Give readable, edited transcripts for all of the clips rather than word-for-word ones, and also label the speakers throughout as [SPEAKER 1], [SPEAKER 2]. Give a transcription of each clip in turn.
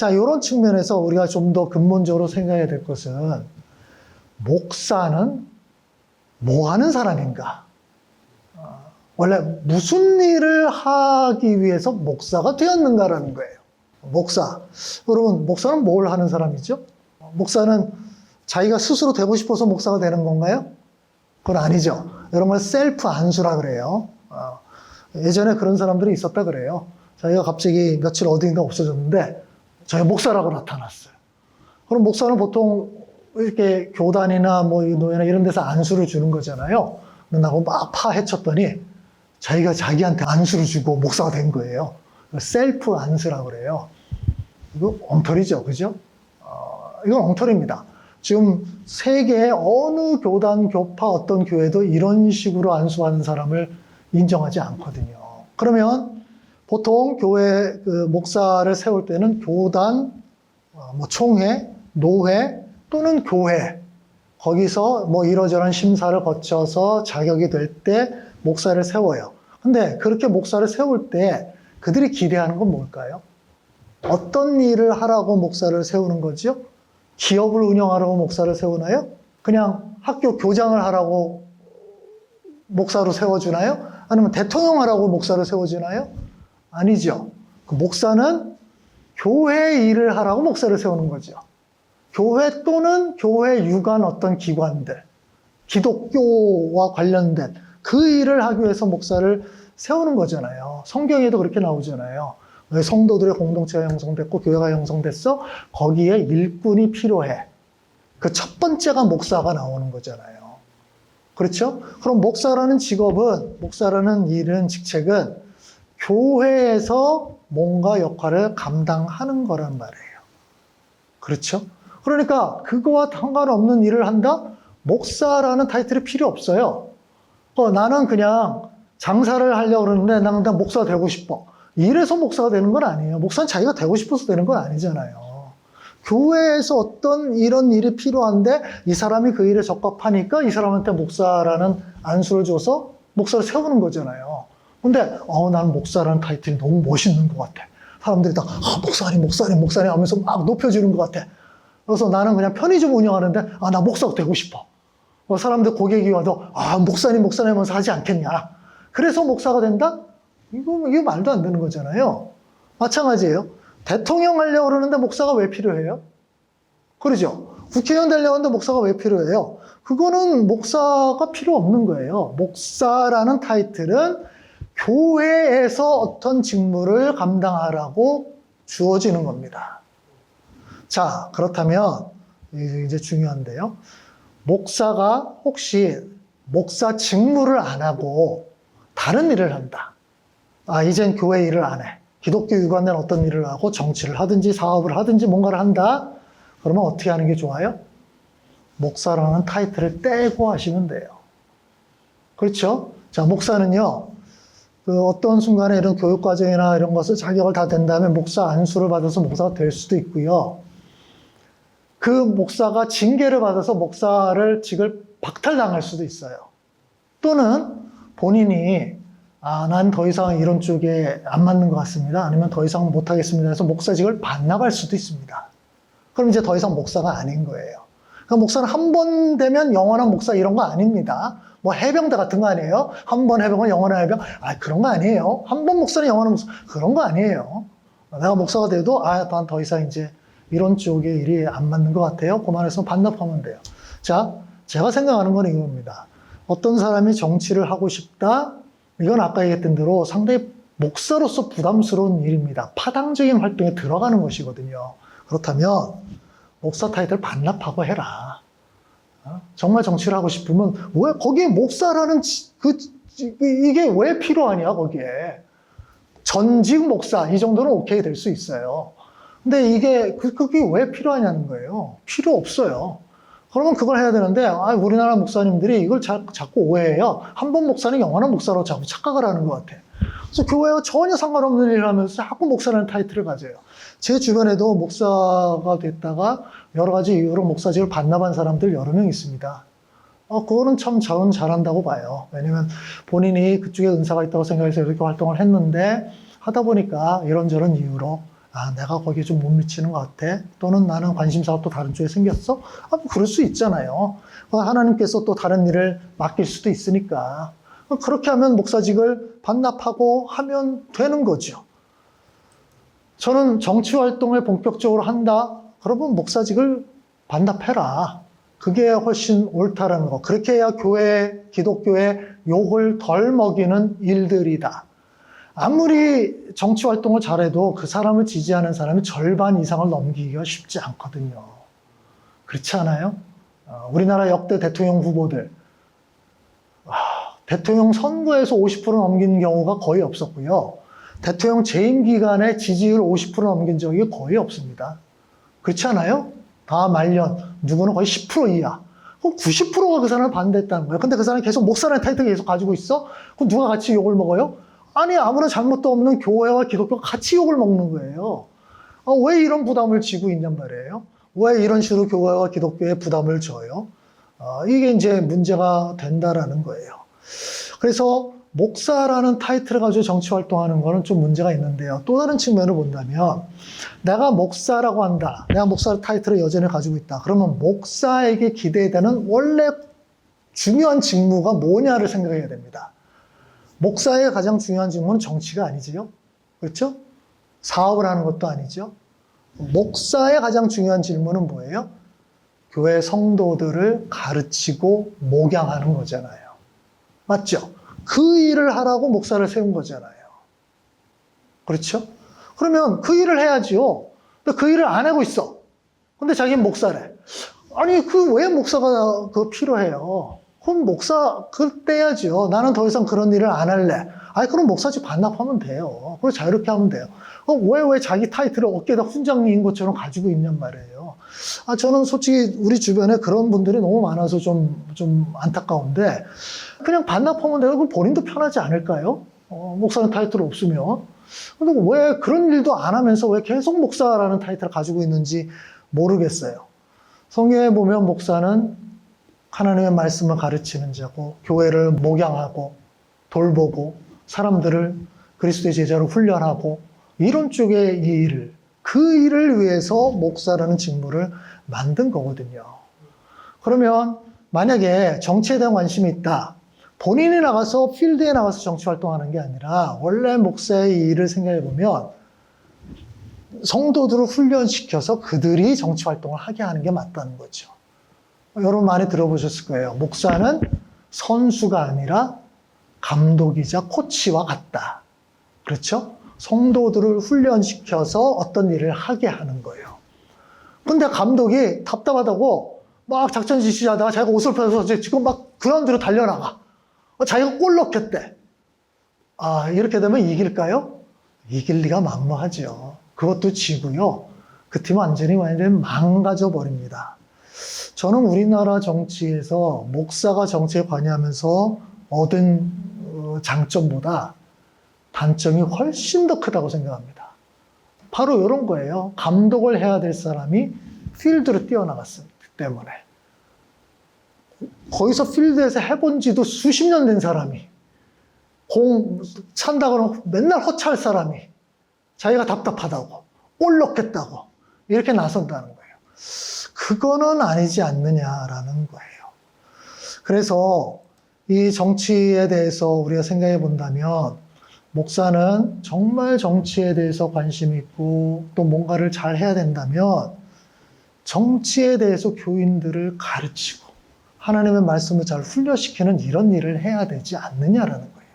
[SPEAKER 1] 자, 이런 측면에서 우리가 좀 더 근본적으로 생각해야 될 것은 목사는 뭐 하는 사람인가? 원래 무슨 일을 하기 위해서 목사가 되었는가라는 거예요. 목사. 여러분, 목사는 뭘 하는 사람이죠? 목사는 자기가 스스로 되고 싶어서 목사가 되는 건가요? 그건 아니죠. 이런 걸 셀프 안수라 그래요. 예전에 그런 사람들이 있었다 그래요. 자기가 갑자기 며칠 어디인가 없어졌는데 저희 목사라고 나타났어요. 그럼 목사는 보통 이렇게 교단이나 뭐 노예나 이런 데서 안수를 주는 거잖아요. 나하고 막 파헤쳤더니 자기가 자기한테 안수를 주고 목사가 된 거예요. 셀프 안수라고 그래요. 이거 엉터리죠, 그죠? 이건 엉터리입니다. 지금 세계의 어느 교단, 교파, 어떤 교회도 이런 식으로 안수하는 사람을 인정하지 않거든요. 그러면 보통 교회 목사를 세울 때는 교단, 뭐 총회, 노회 또는 교회 거기서 뭐 이러저런 심사를 거쳐서 자격이 될 때 목사를 세워요. 근데 그렇게 목사를 세울 때 그들이 기대하는 건 뭘까요? 어떤 일을 하라고 목사를 세우는 거죠? 기업을 운영하라고 목사를 세우나요? 그냥 학교 교장을 하라고 목사로 세워주나요? 아니면 대통령 하라고 목사를 세워주나요? 아니죠. 그 목사는 교회 일을 하라고 목사를 세우는 거죠. 교회 또는 교회 유관 어떤 기관들, 기독교와 관련된 그 일을 하기 위해서 목사를 세우는 거잖아요. 성경에도 그렇게 나오잖아요. 왜 성도들의 공동체가 형성됐고 교회가 형성됐어? 거기에 일꾼이 필요해. 그 첫 번째가 목사가 나오는 거잖아요. 그렇죠? 그럼 목사라는 직업은, 목사라는 일은, 직책은 교회에서 뭔가 역할을 감당하는 거란 말이에요. 그렇죠? 그러니까 그거와 상관없는 일을 한다? 목사라는 타이틀이 필요 없어요. 나는 그냥 장사를 하려고 그러는데 나는 목사가 되고 싶어. 이래서 목사가 되는 건 아니에요. 목사는 자기가 되고 싶어서 되는 건 아니잖아요. 교회에서 어떤 이런 일이 필요한데 이 사람이 그 일에 적합하니까 이 사람한테 목사라는 안수를 줘서 목사를 세우는 거잖아요. 근데 나는 목사라는 타이틀이 너무 멋있는 것 같아. 사람들이 다 목사님 하면서 막 높여주는 것 같아. 그래서 나는 그냥 편의점 운영하는데 나 목사가 되고 싶어. 사람들 고객이 와도 목사님 하면서 하지 않겠냐. 그래서 목사가 된다? 이거 말도 안 되는 거잖아요. 마찬가지예요. 대통령 하려고 그러는데 목사가 왜 필요해요? 그러죠. 국회의원 되려고 하는데 목사가 왜 필요해요? 그거는 목사가 필요 없는 거예요. 목사라는 타이틀은 교회에서 어떤 직무를 감당하라고 주어지는 겁니다. 자, 그렇다면 이제 중요한데요. 목사가 혹시 목사 직무를 안 하고 다른 일을 한다. 이젠 교회 일을 안 해. 기독교 유관된 어떤 일을 하고 정치를 하든지 사업을 하든지 뭔가를 한다. 그러면 어떻게 하는 게 좋아요? 목사라는 타이틀을 떼고 하시면 돼요. 그렇죠? 자, 목사는요. 어떤 순간에 이런 교육과정이나 이런 것을 자격을 다 된 다음에 목사 안수를 받아서 목사가 될 수도 있고요. 그 목사가 징계를 받아서 목사를 직을 박탈당할 수도 있어요. 또는 본인이 난 더 이상 이런 쪽에 안 맞는 것 같습니다. 아니면 더 이상 못하겠습니다. 해서 목사직을 반납할 수도 있습니다. 그럼 이제 더 이상 목사가 아닌 거예요. 그러니까 목사는 한 번 되면 영원한 목사 이런 거 아닙니다. 뭐 해병대 같은 거 아니에요? 한 번 해병은 영원한 해병? 그런 거 아니에요. 한 번 목사는 영원한 목사. 그런 거 아니에요. 내가 목사가 돼도 난 더 이상 이제 이런 쪽의 일이 안 맞는 것 같아요. 그만해서 반납하면 돼요. 자, 제가 생각하는 건 이겁니다. 어떤 사람이 정치를 하고 싶다? 이건 아까 얘기했던 대로 상당히 목사로서 부담스러운 일입니다. 파당적인 활동에 들어가는 것이거든요. 그렇다면 목사 타이틀 반납하고 해라. 정말 정치를 하고 싶으면 왜 거기에 목사라는 이게 왜 필요하냐 거기에. 전직 목사 이 정도는 오케이 될 수 있어요. 근데 이게 그게 왜 필요하냐는 거예요. 필요 없어요. 그러면 그걸 해야 되는데 우리나라 목사님들이 이걸 자꾸 오해해요. 한 번 목사는 영원한 목사로 자꾸 착각을 하는 것 같아. 그래서 교회와 전혀 상관없는 일을 하면서 자꾸 목사라는 타이틀을 가져요. 제 주변에도 목사가 됐다가 여러 가지 이유로 목사직을 반납한 사람들 여러 명 있습니다. 그거는 참 저는 잘한다고 봐요. 왜냐면 본인이 그쪽에 은사가 있다고 생각해서 이렇게 활동을 했는데 하다 보니까 이런저런 이유로 아, 내가 거기에 좀 못 미치는 것 같아. 또는 나는 관심사가 또 다른 쪽에 생겼어. 아, 뭐 그럴 수 있잖아요. 하나님께서 또 다른 일을 맡길 수도 있으니까. 그렇게 하면 목사직을 반납하고 하면 되는 거죠. 저는 정치 활동을 본격적으로 한다. 그러면 목사직을 반납해라. 그게 훨씬 옳다라는 거. 그렇게 해야 교회, 기독교의 욕을 덜 먹이는 일들이다. 아무리 정치 활동을 잘해도 그 사람을 지지하는 사람이 절반 이상을 넘기기가 쉽지 않거든요. 그렇지 않아요? 우리나라 역대 대통령 후보들, 대통령 선거에서 50% 넘긴 경우가 거의 없었고요. 대통령 재임 기간에 지지율 50% 넘긴 적이 거의 없습니다. 그렇지 않아요? 다 말년, 누구는 거의 10% 이하. 그럼 90%가 그 사람을 반대했다는 거예요. 근데 그 사람이 계속 목사라는 타이틀을 계속 가지고 있어? 그럼 누가 같이 욕을 먹어요? 아니, 아무런 잘못도 없는 교회와 기독교가 같이 욕을 먹는 거예요. 왜 이런 부담을 지고 있냔 말이에요? 왜 이런 식으로 교회와 기독교에 부담을 져요? 이게 이제 문제가 된다라는 거예요. 그래서 목사라는 타이틀을 가지고 정치 활동하는 거는 좀 문제가 있는데요. 또 다른 측면을 본다면 내가 목사라고 한다. 내가 목사 타이틀을 여전히 가지고 있다. 그러면 목사에게 기대되는 원래 중요한 직무가 뭐냐를 생각해야 됩니다. 목사의 가장 중요한 직무는 정치가 아니지요. 그렇죠? 사업을 하는 것도 아니죠. 목사의 가장 중요한 직무는 뭐예요? 교회 성도들을 가르치고 목양하는 거잖아요. 맞죠? 그 일을 하라고 목사를 세운 거잖아요. 그렇죠? 그러면 그 일을 해야지요. 근데 그 일을 안 하고 있어. 근데 자기는 목사래. 아니, 왜 목사가 필요해요? 그럼 목사, 떼야죠. 나는 더 이상 그런 일을 안 할래. 아니, 그럼 목사직 반납하면 돼요. 그리고 자유롭게 하면 돼요. 왜 자기 타이틀을 어깨에다 훈장인 것처럼 가지고 있냔 말이에요. 저는 솔직히 우리 주변에 그런 분들이 너무 많아서 좀 안타까운데, 그냥 반납하면 돼요. 그럼 본인도 편하지 않을까요? 목사는 타이틀 없으면. 근데 왜 그런 일도 안 하면서 왜 계속 목사라는 타이틀을 가지고 있는지 모르겠어요. 성경에 보면 목사는 하나님의 말씀을 가르치는 자고, 교회를 목양하고, 돌보고, 사람들을 그리스도의 제자로 훈련하고, 이런 쪽의 일을, 그 일을 위해서 목사라는 직무를 만든 거거든요. 그러면 만약에 정치에 대한 관심이 있다. 본인이 나가서 필드에 나가서 정치 활동하는 게 아니라 원래 목사의 일을 생각해 보면 성도들을 훈련시켜서 그들이 정치 활동을 하게 하는 게 맞다는 거죠. 여러분 많이 들어보셨을 거예요. 목사는 선수가 아니라 감독이자 코치와 같다. 그렇죠? 성도들을 훈련시켜서 어떤 일을 하게 하는 거예요. 근데 감독이 답답하다고 막 작전 지시하다가 자기가 옷을 펴서 지금 막 그라운드로 달려나가. 자기가 골 넣겠대. 이렇게 되면 이길까요? 이길 리가 만무하죠. 그것도 지고요. 그 팀은 완전히 망가져 버립니다. 저는 우리나라 정치에서 목사가 정치에 관여하면서 얻은 장점보다 단점이 훨씬 더 크다고 생각합니다. 바로 이런 거예요. 감독을 해야 될 사람이 필드로 뛰어나갔기 때문에. 거기서 필드에서 해본 지도 수십 년 된 사람이, 공 찬다 그러면 맨날 허차할 사람이 자기가 답답하다고, 골 넣겠다고 이렇게 나선다는 거예요. 그거는 아니지 않느냐라는 거예요. 그래서 이 정치에 대해서 우리가 생각해 본다면 목사는 정말 정치에 대해서 관심이 있고 또 뭔가를 잘 해야 된다면 정치에 대해서 교인들을 가르치고 하나님의 말씀을 잘 훈련시키는 이런 일을 해야 되지 않느냐라는 거예요.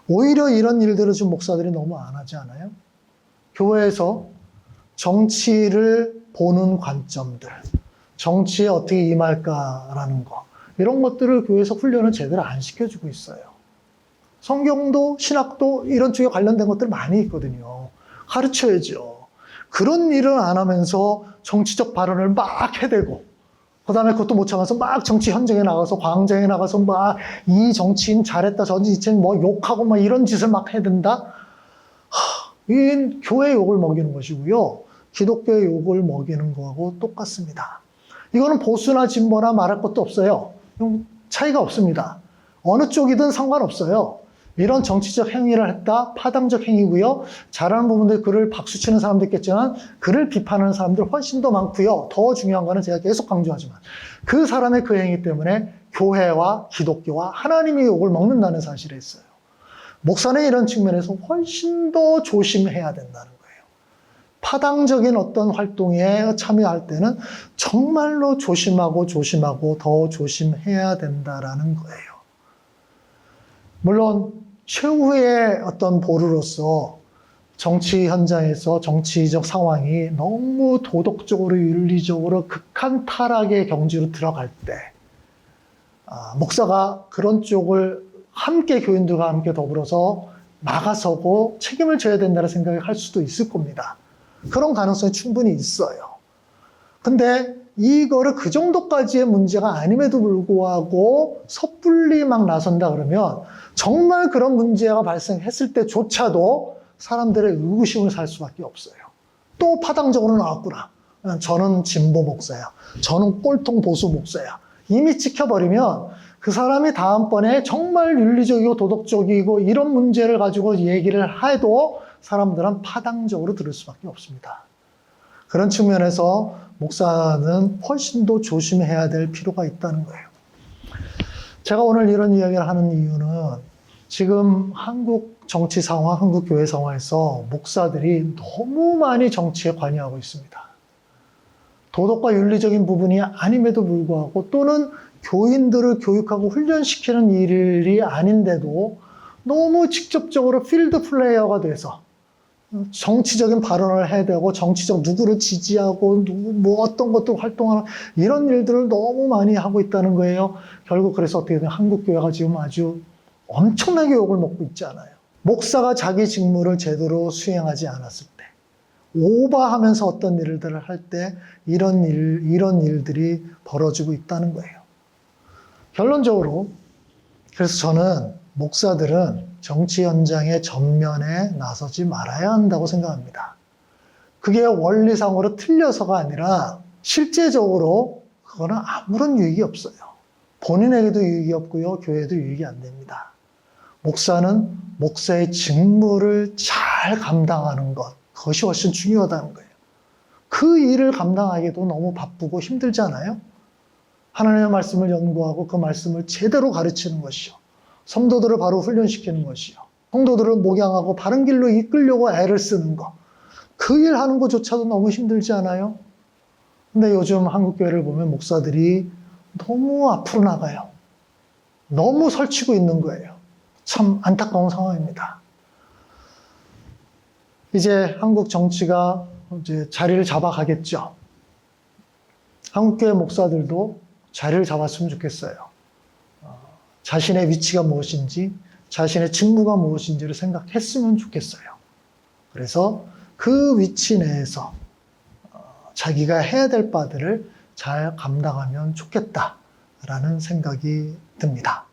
[SPEAKER 1] 오히려 이런 일들을 좀 목사들이 너무 안 하지 않아요? 교회에서 정치를 보는 관점들, 정치에 어떻게 임할까라는 거, 이런 것들을 교회에서 훈련을 제대로 안 시켜주고 있어요. 성경도 신학도 이런 쪽에 관련된 것들 많이 있거든요. 가르쳐야죠. 그런 일을 안 하면서 정치적 발언을 막 해대고, 그 다음에 그것도 못 참아서 막 정치 현장에 나가서 광장에 나가서 막 이 정치인 잘했다, 저 정치인 뭐 욕하고 막 이런 짓을 막 해댄다? 이 교회 욕을 먹이는 것이고요. 기독교의 욕을 먹이는 거하고 똑같습니다. 이거는 보수나 진보나 말할 것도 없어요. 차이가 없습니다. 어느 쪽이든 상관없어요. 이런 정치적 행위를 했다. 파당적 행위고요. 잘하는 부분들 그를 박수치는 사람도 있겠지만 그를 비판하는 사람들 훨씬 더 많고요. 더 중요한 거는 제가 계속 강조하지만 그 사람의 그 행위 때문에 교회와 기독교와 하나님의 욕을 먹는다는 사실이 있어요. 목사는 이런 측면에서 훨씬 더 조심해야 된다는 거예요. 파당적인 어떤 활동에 참여할 때는 정말로 조심하고 더 조심해야 된다라는 거예요. 물론 최후의 어떤 보루로서 정치 현장에서 정치적 상황이 너무 도덕적으로 윤리적으로 극한 타락의 경지로 들어갈 때 목사가 그런 쪽을 함께 교인들과 함께 더불어서 나가서고 책임을 져야 된다는 생각을 할 수도 있을 겁니다. 그런 가능성이 충분히 있어요. 근데 이거를 그 정도까지의 문제가 아님에도 불구하고 섣불리 막 나선다 그러면 정말 그런 문제가 발생했을 때조차도 사람들의 의구심을 살 수밖에 없어요. 또 파당적으로 나왔구나. 저는 진보 목사야. 저는 꼴통 보수 목사야. 이미 찍혀버리면 그 사람이 다음번에 정말 윤리적이고 도덕적이고 이런 문제를 가지고 얘기를 해도 사람들은 파당적으로 들을 수밖에 없습니다. 그런 측면에서 목사는 훨씬 더 조심해야 될 필요가 있다는 거예요. 제가 오늘 이런 이야기를 하는 이유는 지금 한국 정치 상황, 한국 교회 상황에서 목사들이 너무 많이 정치에 관여하고 있습니다. 도덕과 윤리적인 부분이 아님에도 불구하고 또는 교인들을 교육하고 훈련시키는 일이 아닌데도 너무 직접적으로 필드 플레이어가 돼서 정치적인 발언을 해야 되고 정치적 누구를 지지하고 뭐 어떤 것도 활동하는 이런 일들을 너무 많이 하고 있다는 거예요. 결국 그래서 어떻게 되면 한국 교회가 지금 아주 엄청나게 욕을 먹고 있잖아요. 목사가 자기 직무를 제대로 수행하지 않았을 때, 오버하면서 어떤 일들을 할 때 이런 일들이 벌어지고 있다는 거예요. 결론적으로 그래서 저는 목사들은 정치 현장의 전면에 나서지 말아야 한다고 생각합니다. 그게 원리상으로 틀려서가 아니라 실제적으로 그거는 아무런 유익이 없어요. 본인에게도 유익이 없고요. 교회에도 유익이 안 됩니다. 목사는 목사의 직무를 잘 감당하는 것, 그것이 훨씬 중요하다는 거예요. 그 일을 감당하기도 너무 바쁘고 힘들잖아요. 하나님의 말씀을 연구하고 그 말씀을 제대로 가르치는 것이요. 성도들을 바로 훈련시키는 것이요. 성도들을 목양하고 바른 길로 이끌려고 애를 쓰는 것. 그 일 하는 것조차도 너무 힘들지 않아요? 근데 요즘 한국교회를 보면 목사들이 너무 앞으로 나가요. 너무 설치고 있는 거예요. 참 안타까운 상황입니다. 이제 한국 정치가 이제 자리를 잡아가겠죠. 한국교회 목사들도 자리를 잡았으면 좋겠어요. 자신의 위치가 무엇인지, 자신의 직무가 무엇인지를 생각했으면 좋겠어요. 그래서 그 위치 내에서 자기가 해야 될 바들을 잘 감당하면 좋겠다라는 생각이 듭니다.